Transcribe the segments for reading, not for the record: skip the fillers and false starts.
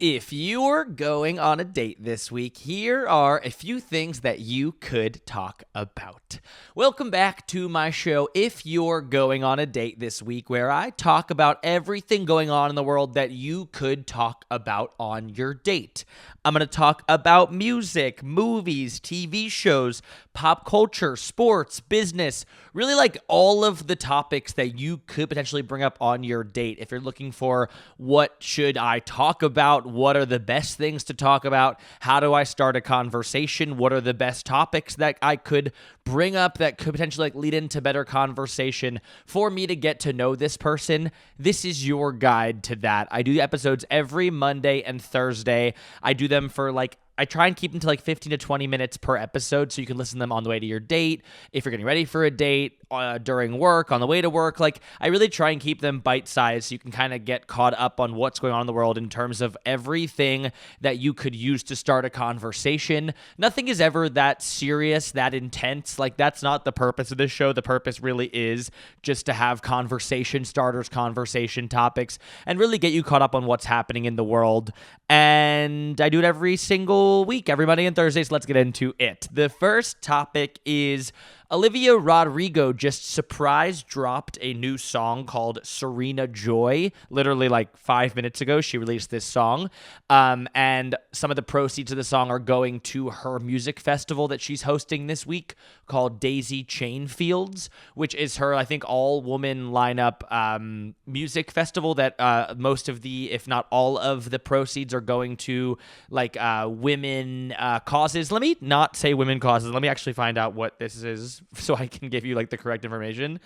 If you're going on a date this week, here are a few things that you could talk about. Welcome back to my show, If You're Going on a Date this week, where I talk about everything going on in the world that you could talk about on your date. I'm going to talk about music, movies, TV shows, pop culture, sports, business, really like all of the topics that you could potentially bring up on your date. If you're looking for what should I talk about, what are the best things to talk about, how do I start a conversation, what are the best topics that I could bring up that could potentially lead into better conversation for me to get to know this person, this is your guide to that. I do episodes every Monday and Thursday. I do them for I try and keep them to 15 to 20 minutes per episode so you can listen to them on the way to your date, if you're getting ready for a date, during work, on the way to work. I really try and keep them bite-sized so you can kind of get caught up on what's going on in the world in terms of everything that you could use to start a conversation. Nothing is ever that serious, that intense. That's not the purpose of this show. The purpose really is just to have conversation starters, conversation topics, and really get you caught up on what's happening in the world. And I do it every single week, every Monday and Thursday, so let's get into it. The first topic is Olivia Rodrigo just surprise dropped a new song called Serena Joy. Literally 5 minutes ago, she released this song. And some of the proceeds of the song are going to her music festival that she's hosting this week called Daisy Chain Fields, which is her, I think, all-woman lineup music festival that most of the, if not all of the proceeds are going to women causes. Let me not say women causes. Let me actually find out what this is so I can give you the correct information.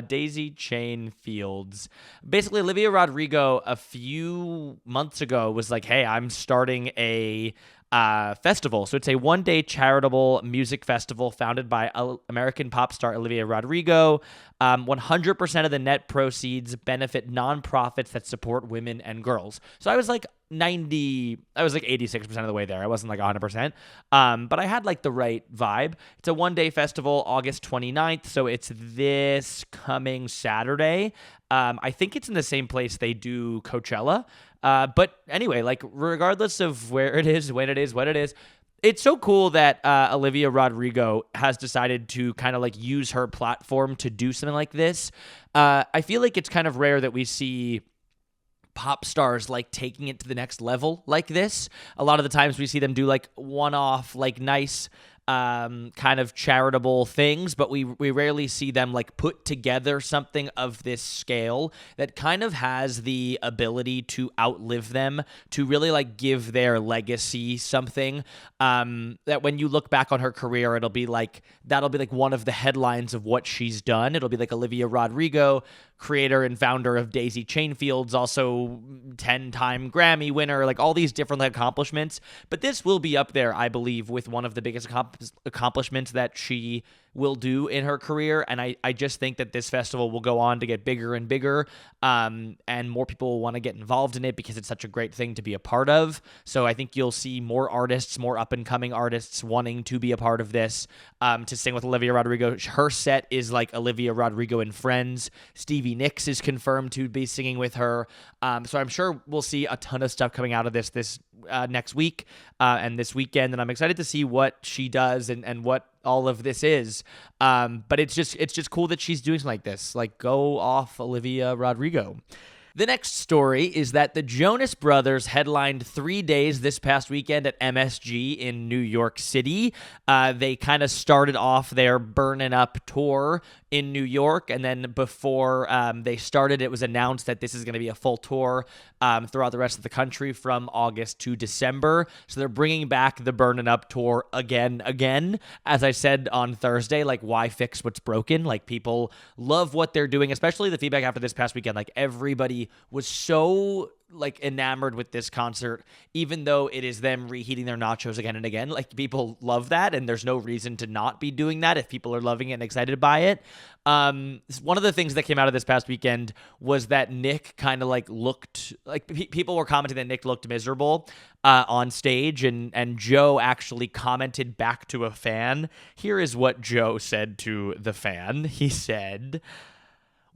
Daisy Chain Fields. Basically, Olivia Rodrigo a few months ago was hey, I'm starting a festival. So it's a one-day charitable music festival founded by American pop star Olivia Rodrigo. 100% of the net proceeds benefit nonprofits that support women and girls. So I was 86% of the way there. I wasn't 100%. But I had the right vibe. It's a one-day festival, August 29th. So it's this coming Saturday. I think it's in the same place they do Coachella. But anyway, regardless of where it is, when it is, what it is, it's so cool that Olivia Rodrigo has decided to kind of use her platform to do something like this. I feel it's kind of rare that we see pop stars taking it to the next level like this. A lot of the times we see them do one-off, nice kind of charitable things, but we rarely see them put together something of this scale that kind of has the ability to outlive them, to really give their legacy something that when you look back on her career, it'll be that'll be one of the headlines of what she's done. It'll be Olivia Rodrigo, creator and founder of Daisy Chain Fields, also 10-time Grammy winner, all these different accomplishments. But this will be up there, I believe, with one of the biggest accomplishments that she will do in her career. And I just think that this festival will go on to get bigger and bigger, and more people will want to get involved in it because it's such a great thing to be a part of. So I think you'll see more artists, more up-and-coming artists wanting to be a part of this, to sing with Olivia Rodrigo. Her set is Olivia Rodrigo and Friends. Stevie Nicks is confirmed to be singing with her. So I'm sure we'll see a ton of stuff coming out of this next week and this weekend. And I'm excited to see what she does and what all of this is. But it's just cool that she's doing something like this. Go off, Olivia Rodrigo. The next story is that the Jonas Brothers headlined 3 days this past weekend at MSG in New York City. They kind of started off their Burnin' Up tour in New York, and then before they started, it was announced that this is going to be a full tour throughout the rest of the country from August to December. So they're bringing back the Burnin' Up tour again. As I said on Thursday, why fix what's broken? People love what they're doing, especially the feedback after this past weekend. Everybody was so enamored with this concert, even though it is them reheating their nachos again and again. People love that, and there's no reason to not be doing that if people are loving it and excited by it. One of the things that came out of this past weekend was that Nick kind of looked people were commenting that Nick looked miserable on stage, and Joe actually commented back to a fan. Here is what Joe said to the fan. He said,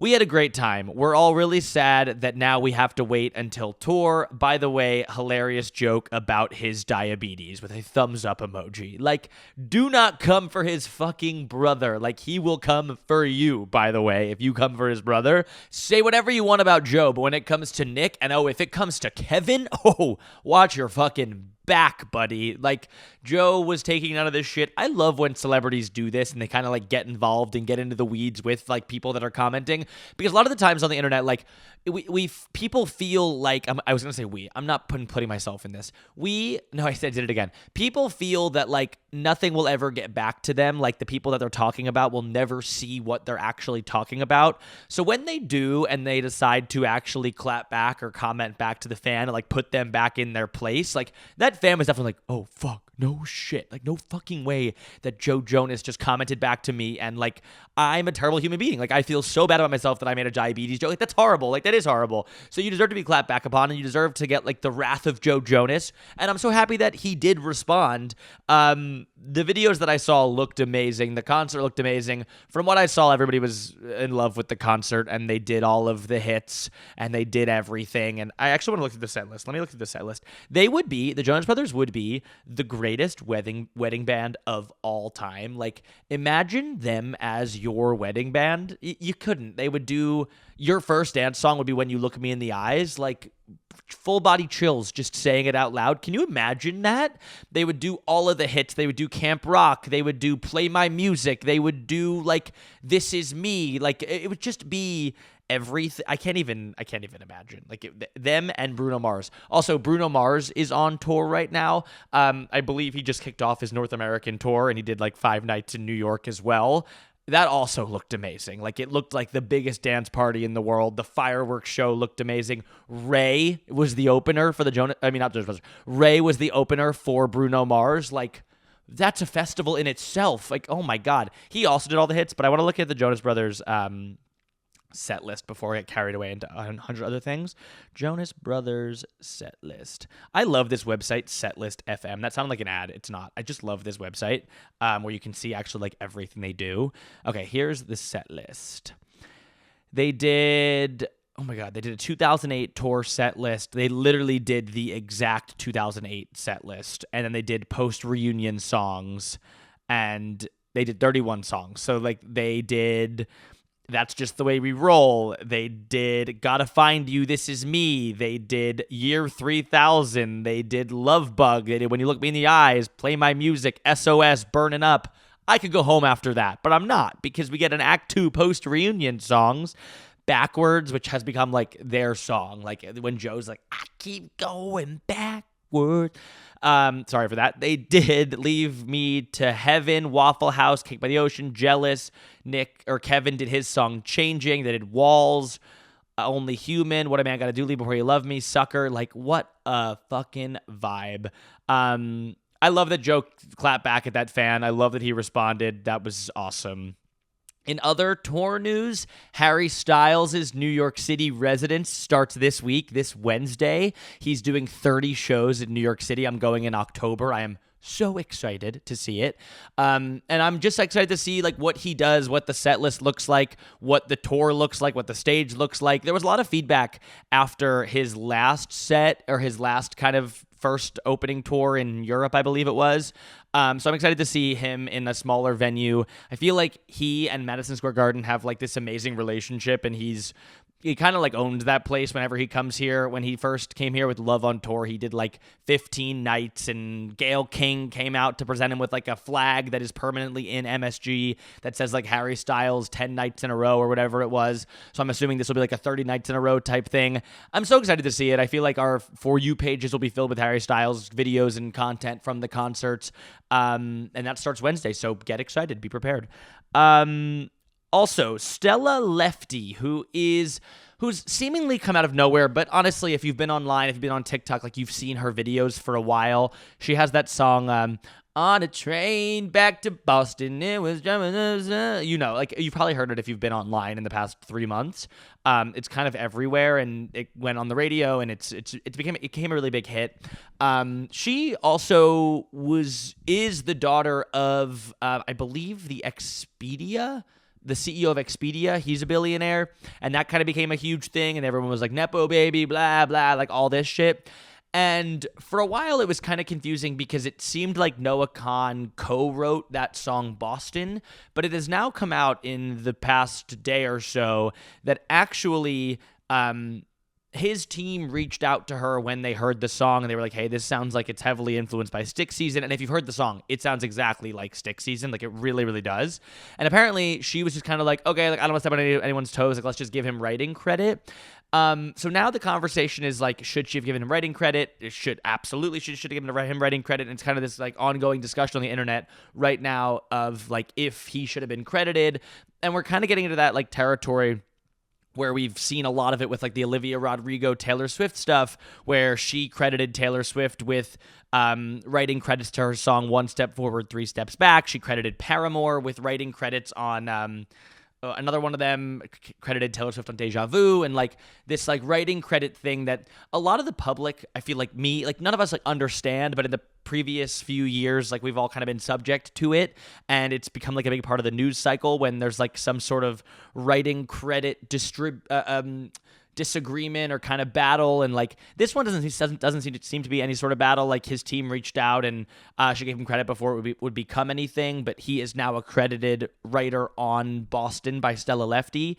We had a great time. We're all really sad that now we have to wait until tour. By the way, hilarious joke about his diabetes with a thumbs up emoji. Like, do not come for his fucking brother. Like, he will come for you, by the way, if you come for his brother. Say whatever you want about Joe, but when it comes to Nick, and if it comes to Kevin, watch your fucking back, buddy. Like, Joe was taking none of this shit. I love when celebrities do this and they kind of like get involved and get into the weeds with like people that are commenting, because a lot of the times on the internet, like we people feel like I was gonna say I'm not putting myself in this. I did it again. People feel that like nothing will ever get back to them. Like the people that they're talking about will never see what they're actually talking about. So when they do and they decide to actually clap back or comment back to the fan and like put them back in their place, like that fan was definitely like, oh fuck, no shit, like no fucking way that Joe Jonas just commented back to me and like I'm a terrible human being. Like I feel so bad about myself that I made a diabetes joke. Like that's horrible. Like that is horrible. So you deserve to be clapped back upon and you deserve to get like the wrath of Joe Jonas. And I'm so happy that he did respond. The videos that I saw looked amazing. The concert looked amazing. From what I saw, everybody was in love with the concert and they did all of the hits and they did everything. And I actually want to look at the set list. Let me look at the set list. The Jonas Brothers would be the greatest wedding band of all time. Like imagine them as your wedding band. You couldn't. They would do your first dance song would be When You Look Me in the Eyes. Like full body chills just saying it out loud. Can you imagine that? They would do all of the hits. They would do Camp Rock. They would do Play My Music. They would do like This Is Me. Like it would just be everything. I can't even imagine like them and Bruno Mars. Also, Bruno Mars is on tour right now. I believe he just kicked off his North American tour and he did like 5 nights in New York as well. That also looked amazing. Like it looked like the biggest dance party in the world. The fireworks show looked amazing. Ray was the opener for Ray was the opener for Bruno Mars. Like that's a festival in itself. Like, oh my God. He also did all the hits, but I want to look at the Jonas Brothers set list before I get carried away into 100 other things. Jonas Brothers set list. I love this website, Setlist FM. That sounded like an ad. It's not. I just love this website where you can see actually like everything they do. Okay, here's the set list. They did a 2008 tour set list. They literally did the exact 2008 set list. And then they did post-reunion songs. And they did 31 songs. So like they did That's Just the Way We Roll. They did Gotta Find You, This Is Me. They did Year 3000. They did Love Bug. They did When You Look Me in the Eyes, Play My Music, SOS, Burnin' Up. I could go home after that, but I'm not, because we get an Act 2 post-reunion songs, Backwards, which has become like their song. Like when Joe's like, I keep going backward. Sorry for that. They did Leave Me to Heaven, Waffle House, Cake by the Ocean, Jealous. Kevin did his song Changing. They did Walls, Only Human, What a Man Gotta Do, Leave Before You Love Me, Sucker. Like what a fucking vibe. I love that Joe clapped back at that fan. I love that he responded. That was awesome. In other tour news, Harry Styles' New York City residence starts this week, this Wednesday. He's doing 30 shows in New York City. I'm going in October. I am so excited to see it. And I'm just excited to see like what he does, what the set list looks like, what the tour looks like, what the stage looks like. There was a lot of feedback after his last set, or his last kind of first opening tour in Europe, I believe it was. So I'm excited to see him in a smaller venue. I feel like he and Madison Square Garden have like this amazing relationship, and he kind of like owns that place whenever he comes here. When he first came here with Love on Tour, he did like 15 nights, and Gayle King came out to present him with like a flag that is permanently in MSG that says like Harry Styles 10 nights in a row or whatever it was. So I'm assuming this will be like a 30 nights in a row type thing. I'm so excited to see it. I feel like our For You pages will be filled with Harry Styles videos and content from the concerts. And that starts Wednesday, so get excited, be prepared. Also, Stella Lefty, who's seemingly come out of nowhere, but honestly, if you've been online, if you've been on TikTok, like you've seen her videos for a while. She has that song, On a Train Back to Boston, it was, like you've probably heard it if you've been online in the past 3 months. It's kind of everywhere, and it went on the radio, and it became a really big hit. She also is the daughter of, I believe, the Expedia the CEO of Expedia, he's a billionaire, and that kind of became a huge thing, and everyone was like, Nepo baby, blah, blah, like all this shit. And for a while, it was kind of confusing because it seemed like Noah Kahan co-wrote that song Boston, but it has now come out in the past day or so that actually his team reached out to her when they heard the song, and they were like, hey, this sounds like it's heavily influenced by Stick Season. And if you've heard the song, it sounds exactly like Stick Season. Like, it really, really does. And apparently she was just kind of like, okay, like, I don't want to step on anyone's toes. Like, let's just give him writing credit. So now the conversation is like, should she have given him writing credit? Should have given him writing credit. And it's kind of this like ongoing discussion on the internet right now of like if he should have been credited. And we're kind of getting into that like territory where we've seen a lot of it with like the Olivia Rodrigo, Taylor Swift stuff, where she credited Taylor Swift with writing credits to her song One Step Forward, Three Steps Back. She credited Paramore with writing credits on another one of them credited Taylor Swift on Deja Vu, and like this like writing credit thing that a lot of the public, I feel like none of us like understand, but in the previous few years, like we've all kind of been subject to it, and it's become like a big part of the news cycle when there's like some sort of writing credit disagreement or kind of battle, and like this one doesn't seem to be any sort of battle. Like his team reached out and she gave him credit before it would become anything, but he is now a credited writer on Boston by Stella Lefty,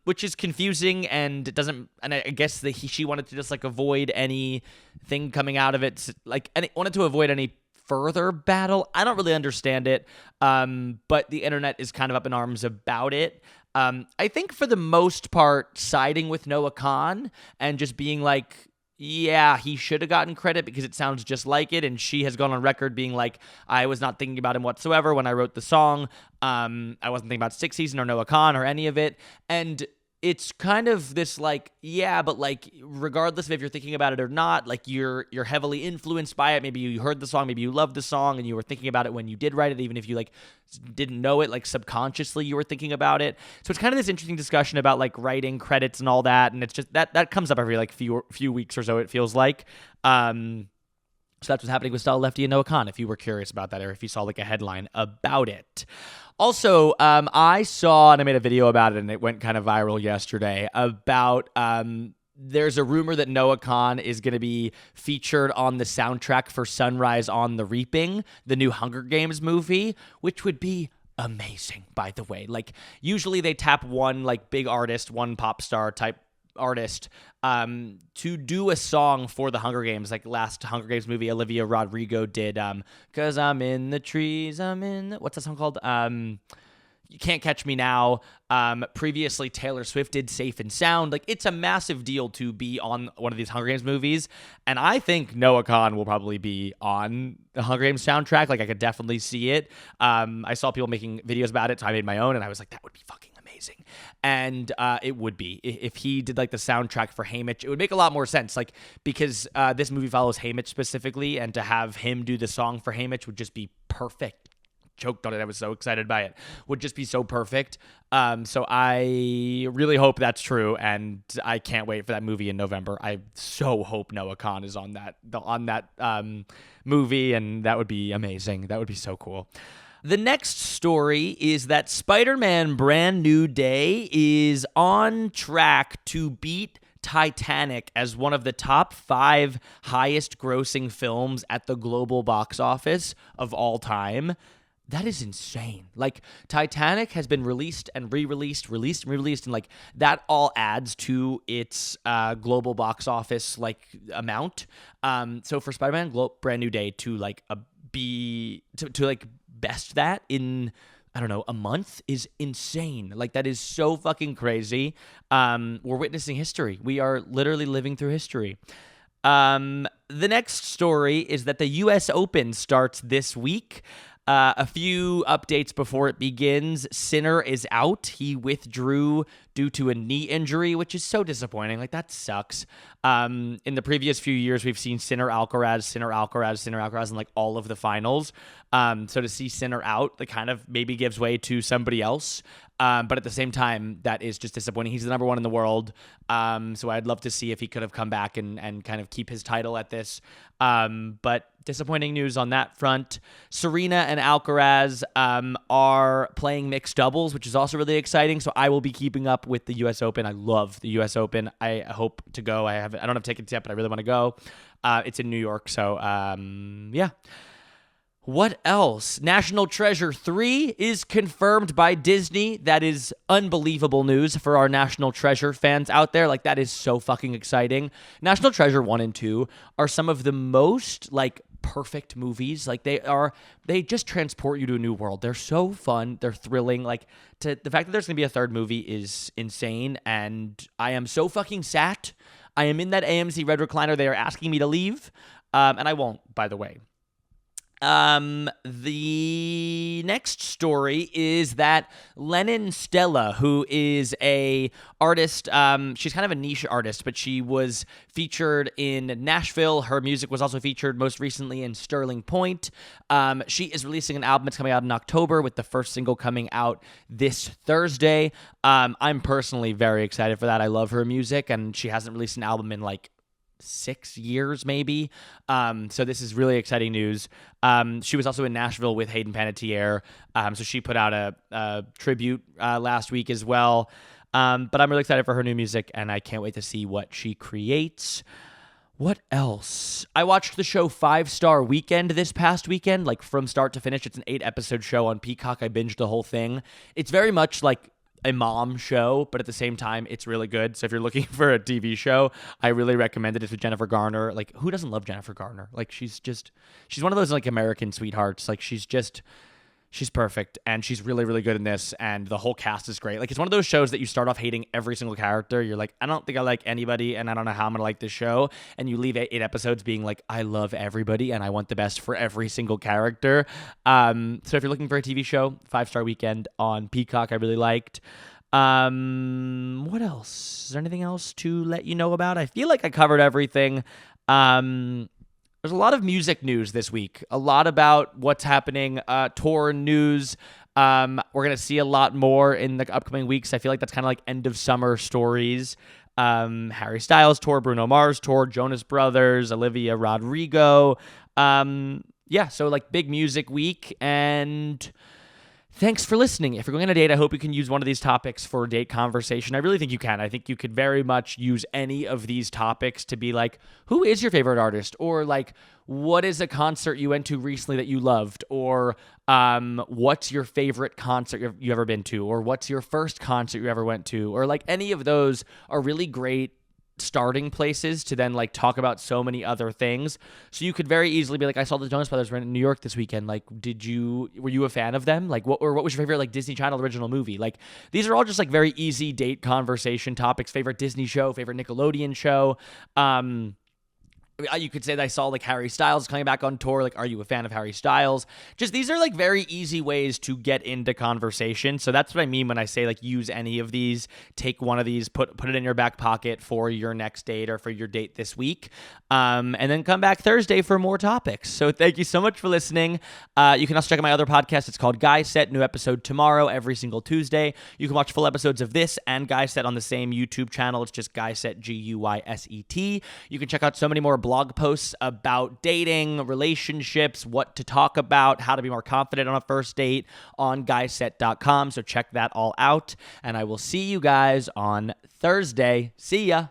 which is confusing, and it doesn't. And I guess that she wanted to just like avoid anything coming out of it, like, and it wanted to avoid any further battle. I don't really understand it, but the internet is kind of up in arms about it. I think for the most part, siding with Noah Kahan and just being like, yeah, he should have gotten credit because it sounds just like it. And she has gone on record being like, I was not thinking about him whatsoever when I wrote the song. I wasn't thinking about Stick Season or Noah Kahan or any of it. And it's kind of this like, yeah, but like regardless of if you're thinking about it or not, like you're heavily influenced by it. Maybe you heard the song, maybe you loved the song and you were thinking about it when you did write it, even if you like didn't know it, like subconsciously you were thinking about it. So it's kind of this interesting discussion about like writing credits and all that, and it's just that comes up every like few weeks or so, it feels like. So that's what's happening with Stella Lefty and Noah Kahan, if you were curious about that or if you saw like a headline about it. Also, I saw, and I made a video about it, and it went kind of viral yesterday, about there's a rumor that Noah Kahan is going to be featured on the soundtrack for Sunrise on the Reaping, the new Hunger Games movie, which would be amazing, by the way. Like, usually they tap one like big artist, one pop star type artist to do a song for the Hunger Games. Like last Hunger Games movie, Olivia Rodrigo did 'Cause I'm in the trees, what's that song called? You Can't Catch Me Now. Previously, Taylor Swift did Safe and Sound. Like, it's a massive deal to be on one of these Hunger Games movies. And I think Noah Kahan will probably be on the Hunger Games soundtrack. Like, I could definitely see it. I saw people making videos about it, so I made my own, and I was like, that would be fucking amazing. And it would be. If he did, like, the soundtrack for Haymitch, it would make a lot more sense. Like, because this movie follows Haymitch specifically, and to have him do the song for Haymitch would just be perfect. Choked on it. I was so excited by it. Would just be so perfect. So I really hope that's true, and I can't wait for that movie in November. I so hope Noah Kahan is on that movie, and that would be amazing. That would be so cool. The next story is that Spider-Man Brand New Day is on track to beat Titanic as one of the top 5 highest grossing films at the global box office of all time. That is insane. Like, Titanic has been released and re-released, released and re-released, and like that all adds to its global box office like amount. So for Spider-Man Brand New Day to like to like best that in, I don't know, a month is insane. Like, that is so fucking crazy. We're witnessing history. We are literally living through history. The next story is that the US Open starts this week. A few updates before it begins. Sinner is out. He withdrew due to a knee injury, which is so disappointing. Like, that sucks. In the previous few years, we've seen Sinner Alcaraz in like all of the finals. So to see Sinner out, that kind of maybe gives way to somebody else. But at the same time, that is just disappointing. He's the number one in the world. So I'd love to see if he could have come back and kind of keep his title at this. But disappointing news on that front. Serena and Alcaraz are playing mixed doubles, which is also really exciting. So I will be keeping up with the U.S. Open. I love the U.S. Open. I hope to go. I don't have tickets yet, but I really want to go. It's in New York. So yeah. What else? National Treasure 3 is confirmed by Disney. That is unbelievable news for our National Treasure fans out there. Like, that is so fucking exciting. National Treasure 1 and 2 are some of the most, like, perfect movies. Like, they just transport you to a new world. They're so fun. They're thrilling. Like, the fact that there's going to be a third movie is insane, and I am so fucking sad. I am in that AMC Red Recliner. They are asking me to leave, and I won't, by the way. The next story is that Lennon Stella, who is a artist, she's kind of a niche artist, but she was featured in Nashville. Her music was also featured most recently in Sterling Point. She is releasing an album that's coming out in October, with the first single coming out this Thursday. I'm personally very excited for that. I love her music, and she hasn't released an album in like 6 years maybe. So this is really exciting news. She was also in Nashville with Hayden Panettiere. So she put out a tribute last week as well. But I'm really excited for her new music, and I can't wait to see what she creates. What else? I watched the show 5 Star Weekend this past weekend, like from start to finish. It's an 8-episode show on Peacock. I binged the whole thing. It's very much like a mom show, but at the same time, it's really good. So if you're looking for a TV show, I really recommend it. It's with Jennifer Garner. Like, who doesn't love Jennifer Garner? Like, she's one of those like American sweethearts. Like, she's perfect, and she's really, really good in this, and the whole cast is great. Like, it's one of those shows that you start off hating every single character. You're like, I don't think I like anybody, and I don't know how I'm gonna like this show. And you leave 8 episodes being like, I love everybody, and I want the best for every single character. So if you're looking for a TV show, 5 Star Weekend on Peacock, I really liked. What else? Is there anything else to let you know about? I feel like I covered everything. There's a lot of music news this week, a lot about what's happening, tour news. We're going to see a lot more in the upcoming weeks. I feel like that's kind of like end of summer stories. Harry Styles tour, Bruno Mars tour, Jonas Brothers, Olivia Rodrigo. Yeah, so like big music week, and thanks for listening. If you're going on a date, I hope you can use one of these topics for a date conversation. I really think you can. I think you could very much use any of these topics to be like, who is your favorite artist? Or like, what is a concert you went to recently that you loved? Or what's your favorite concert you've ever been to? Or what's your first concert you ever went to? Or like, any of those are really great starting places to then like talk about so many other things. So you could very easily be like, I saw the Jonas Brothers in New York this weekend. Like, were you a fan of them? Like, what was your favorite like Disney Channel original movie? Like, these are all just like very easy date conversation topics. Favorite Disney show, favorite Nickelodeon show. You could say that I saw like Harry Styles coming back on tour. Like, are you a fan of Harry Styles? Just these are like very easy ways to get into conversation. So that's what I mean when I say like use any of these, take one of these, put it in your back pocket for your next date or for your date this week. And then come back Thursday for more topics. So thank you so much for listening. You can also check out my other podcast. It's called Guy Set. New episode tomorrow, every single Tuesday. You can watch full episodes of this and Guy Set on the same YouTube channel. It's just Guy Set, Guyset. You can check out so many more blog posts about dating, relationships, what to talk about, how to be more confident on a first date on guyset.com. So check that all out, and I will see you guys on Thursday. See ya.